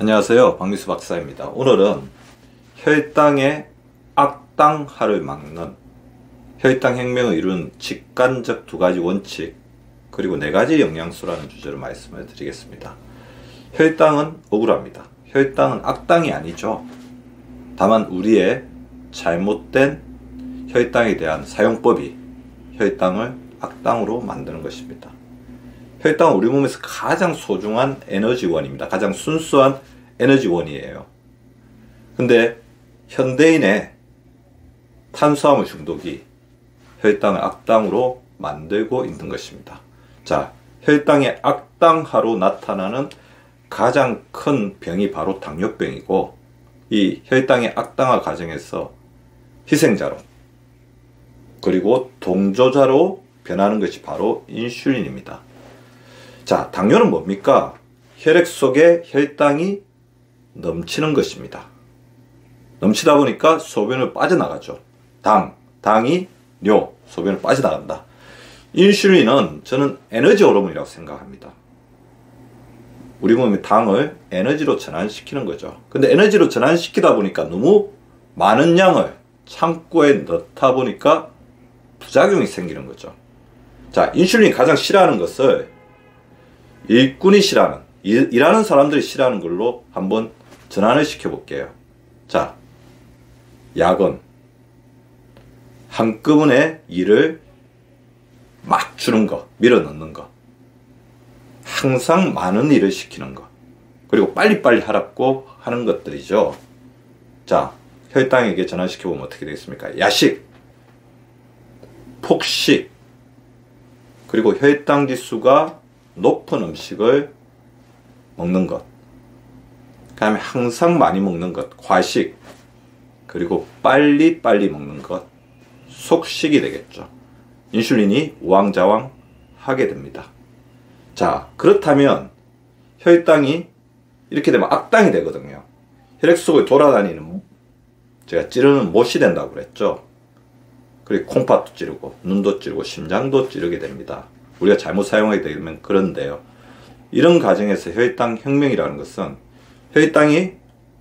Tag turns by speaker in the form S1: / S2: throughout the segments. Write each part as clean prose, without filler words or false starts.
S1: 안녕하세요, 박미수 박사입니다. 오늘은 혈당의 악당화를 막는 혈당 혁명을 이룬 직관적 두 가지 원칙 그리고 네 가지 영양소라는 주제로 말씀을 드리겠습니다. 혈당은 억울합니다. 혈당은 악당이 아니죠. 다만 우리의 잘못된 혈당에 대한 사용법이 혈당을 악당으로 만드는 것입니다. 혈당은 우리 몸에서 가장 소중한 에너지원입니다. 가장 순수한 에너지원이에요. 근데 현대인의 탄수화물 중독이 혈당을 악당으로 만들고 있는 것입니다. 자, 혈당의 악당화로 나타나는 가장 큰 병이 바로 당뇨병이고, 이 혈당의 악당화 과정에서 희생자로 그리고 동조자로 변하는 것이 바로 인슐린입니다. 자, 당뇨는 뭡니까? 혈액 속에 혈당이 넘치는 것입니다. 넘치다 보니까 소변을 빠져나가죠. 당이 뇨, 소변을 빠져나간다. 인슐린은 저는 에너지 호르몬이라고 생각합니다. 우리 몸이 당을 에너지로 전환시키는 거죠. 근데 에너지로 전환시키다 보니까 너무 많은 양을 창고에 넣다 보니까 부작용이 생기는 거죠. 자, 인슐린이 가장 싫어하는 것을 일꾼이 싫어하는, 일하는 사람들이 싫어하는 걸로 한번 전환을 시켜볼게요. 자, 야근. 한꺼번에 일을 막 주는 거, 밀어넣는 거. 항상 많은 일을 시키는 거. 그리고 빨리빨리 하라고 하는 것들이죠. 자, 혈당에게 전환시켜보면 어떻게 되겠습니까? 야식, 폭식, 그리고 혈당 지수가 높은 음식을 먹는 것, 그 다음에 항상 많이 먹는 것, 과식, 그리고 빨리빨리 먹는 것, 속식이 되겠죠. 인슐린이 우왕좌왕 하게 됩니다. 자, 그렇다면 혈당이 이렇게 되면 악당이 되거든요. 혈액 속을 돌아다니는, 제가 찌르는 못이 된다고 그랬죠. 그리고 콩팥도 찌르고 눈도 찌르고 심장도 찌르게 됩니다. 우리가 잘못 사용하게 되면 그런데요. 이런 과정에서 혈당 혁명이라는 것은 혈당이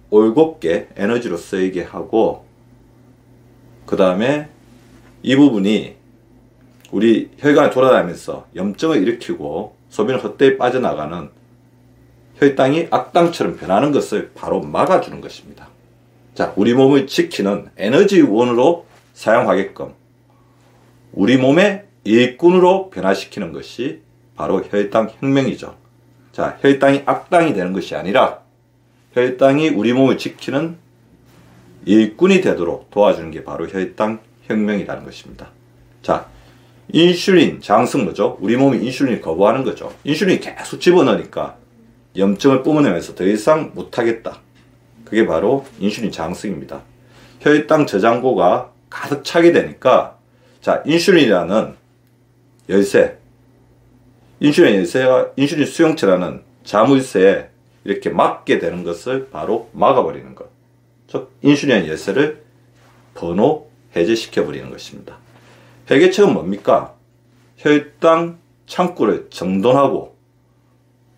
S1: 올곧게 에너지로 쓰이게 하고, 그 다음에 이 부분이 우리 혈관을 돌아다니면서 염증을 일으키고 소변을 헛되이 빠져나가는 혈당이 악당처럼 변하는 것을 바로 막아주는 것입니다. 자, 우리 몸을 지키는 에너지원으로 사용하게끔 우리 몸의 일꾼으로 변화시키는 것이 바로 혈당 혁명이죠. 자, 혈당이 악당이 되는 것이 아니라 혈당이 우리 몸을 지키는 일꾼이 되도록 도와주는 게 바로 혈당 혁명이라는 것입니다. 자, 인슐린 저항성 뭐죠? 우리 몸이 인슐린을 거부하는 거죠. 인슐린이 계속 집어넣으니까 염증을 뿜어내면서 더 이상 못하겠다. 그게 바로 인슐린 저항성입니다. 혈당 저장고가 가득 차게 되니까, 자, 인슐린이라는 열쇠, 인슐린 열쇠가 인슐린 수용체라는 자물쇠에 이렇게 막게 되는 것을 바로 막아버리는 것. 즉, 인슐린 열쇠를 번호 해제시켜 버리는 것입니다. 해결책은 뭡니까? 혈당 창구를 정돈하고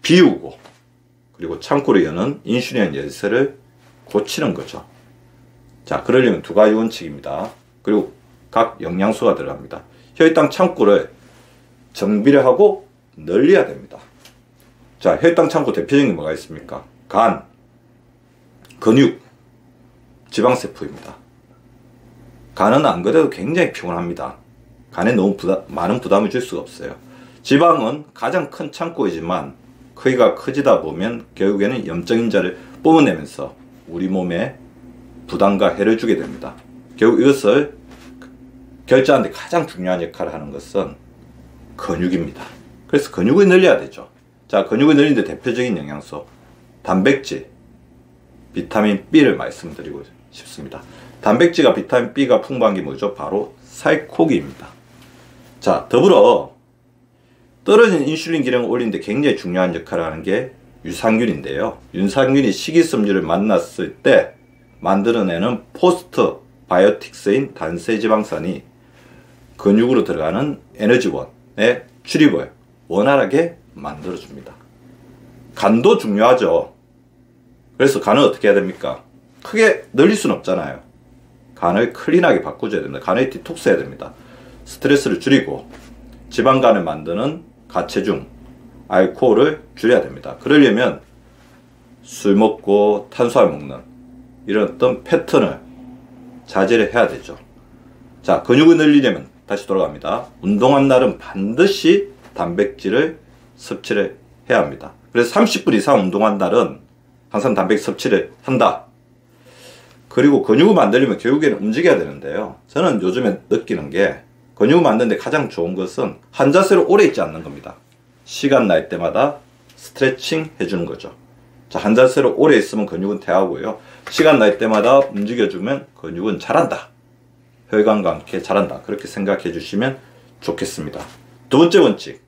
S1: 비우고 그리고 창구를 여는 인슐린 열쇠를 고치는 거죠. 자, 그러려면 두 가지 원칙입니다. 그리고 각 영양소가 들어갑니다. 혈당 창구를 정비를 하고 늘려야 됩니다. 자, 혈당 창구 대표적인 게 뭐가 있습니까? 간, 근육, 지방세포입니다. 간은 안 그래도 굉장히 피곤합니다. 간에 너무 많은 부담을 줄 수가 없어요. 지방은 가장 큰 창고이지만 크기가 커지다 보면 결국에는 염증인자를 뿜어내면서 우리 몸에 부담과 해를 주게 됩니다. 결국 이것을 결제하는 데 가장 중요한 역할을 하는 것은 근육입니다. 그래서 근육을 늘려야 되죠. 자, 근육을 늘리는데 대표적인 영양소, 단백질, 비타민 B를 말씀드리고 싶습니다. 단백질과 비타민 B가 풍부한 게 뭐죠? 바로 살코기입니다. 자, 더불어 떨어진 인슐린 기능을 올리는데 굉장히 중요한 역할을 하는 게 유산균인데요. 유산균이 식이섬유를 만났을 때 만들어내는 포스트 바이오틱스인 단세지방산이 근육으로 들어가는 에너지원의 출입을 원활하게 만들어줍니다. 간도 중요하죠. 그래서 간을 어떻게 해야 됩니까? 크게 늘릴 수는 없잖아요. 간을 클린하게 바꿔줘야 됩니다. 간을 디톡스 해야 됩니다. 스트레스를 줄이고 지방간을 만드는 가체중, 알코올을 줄여야 됩니다. 그러려면 술 먹고 탄수화물 먹는 이런 어떤 패턴을 자제를 해야 되죠. 자, 근육을 늘리려면 다시 돌아갑니다. 운동한 날은 반드시 단백질을 섭취를 해야 합니다. 그래서 30분 이상 운동한 날은 항상 단백질 섭취를 한다. 그리고 근육을 만들려면 결국에는 움직여야 되는데요. 저는 요즘에 느끼는 게 근육을 만드는데 가장 좋은 것은 한 자세로 오래 있지 않는 겁니다. 시간 날 때마다 스트레칭 해주는 거죠. 자, 한 자세로 오래 있으면 근육은 퇴하고요. 시간 날 때마다 움직여주면 근육은 자란다. 혈관과 함께 자란다. 그렇게 생각해 주시면 좋겠습니다. 두 번째 원칙.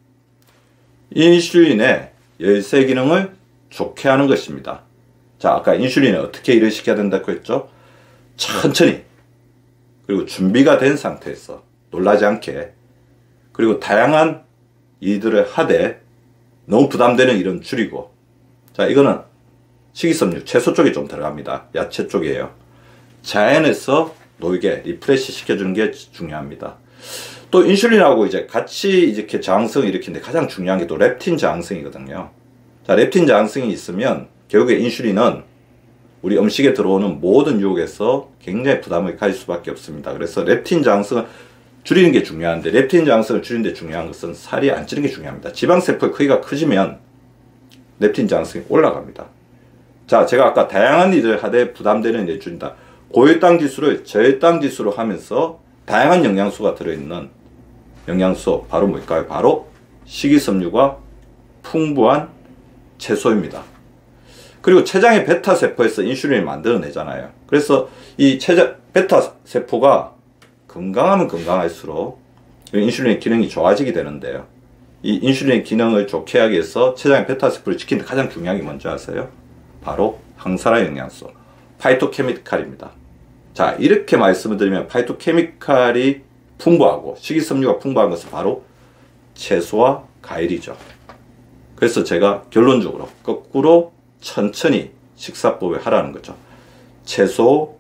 S1: 인슐린의 열세 기능을 좋게 하는 것입니다. 자, 아까 인슐린을 어떻게 일을 시켜야 된다고 했죠? 천천히, 그리고 준비가 된 상태에서 놀라지 않게, 그리고 다양한 일들을 하되 너무 부담되는 일은 줄이고. 자, 이거는 식이섬유, 채소 쪽에 좀 들어갑니다. 야채 쪽이에요. 자연에서 놀게 리프레시 시켜주는 게 중요합니다. 또 인슐린하고 이제 같이 이렇게 저항성을 일으키는데 가장 중요한 게 또 렙틴 저항성이거든요. 자, 렙틴 저항성이 있으면 결국에 인슐린은 우리 음식에 들어오는 모든 유혹에서 굉장히 부담을 가질 수밖에 없습니다. 그래서 렙틴 저항성을 줄이는 게 중요한데, 렙틴 저항성을 줄이는 데 중요한 것은 살이 안 찌는 게 중요합니다. 지방세포의 크기가 커지면 렙틴 저항성이 올라갑니다. 자, 제가 아까 다양한 일을 하되 부담되는 일을 줄인다. 고혈당 지수를 저혈당 지수로 하면서 다양한 영양소가 들어있는 영양소, 바로 뭘까요? 바로 식이섬유가 풍부한 채소입니다. 그리고 췌장의 베타세포에서 인슐린을 만들어내잖아요. 그래서 이 베타세포가 건강하면 건강할수록 인슐린의 기능이 좋아지게 되는데요. 이 인슐린의 기능을 좋게 하기 위해서 췌장의 베타세포를 지키는 가장 중요한 게 뭔지 아세요? 바로 항산화 영양소, 파이토케미칼입니다. 자, 이렇게 말씀을 드리면 파이토케미칼이 풍부하고 식이섬유가 풍부한 것은 바로 채소와 과일이죠. 그래서 제가 결론적으로 거꾸로 천천히 식사법을 하라는 거죠. 채소,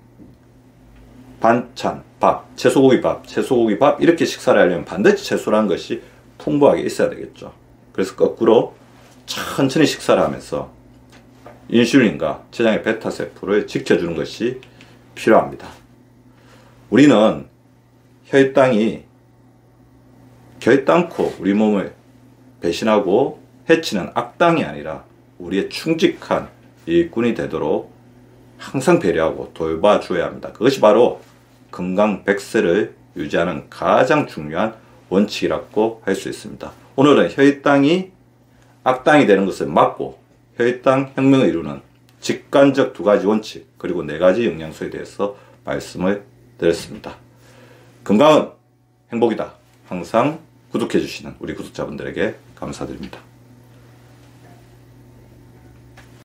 S1: 반찬, 밥, 채소고기 밥, 채소고기 밥, 이렇게 식사를 하려면 반드시 채소라는 것이 풍부하게 있어야 되겠죠. 그래서 거꾸로 천천히 식사를 하면서 인슐린과 췌장의 베타세포를 지켜주는 것이 필요합니다. 우리는 혈당이 결단코 우리 몸을 배신하고 해치는 악당이 아니라 우리의 충직한 일꾼이 되도록 항상 배려하고 돌봐줘야 합니다. 그것이 바로 건강 100세를 유지하는 가장 중요한 원칙이라고 할 수 있습니다. 오늘은 혈당이 악당이 되는 것을 막고 혈당 혁명을 이루는 직관적 두 가지 원칙, 그리고 네 가지 영양소에 대해서 말씀을 드렸습니다. 건강은 행복이다. 항상 구독해 주시는 우리 구독자분들에게 감사드립니다.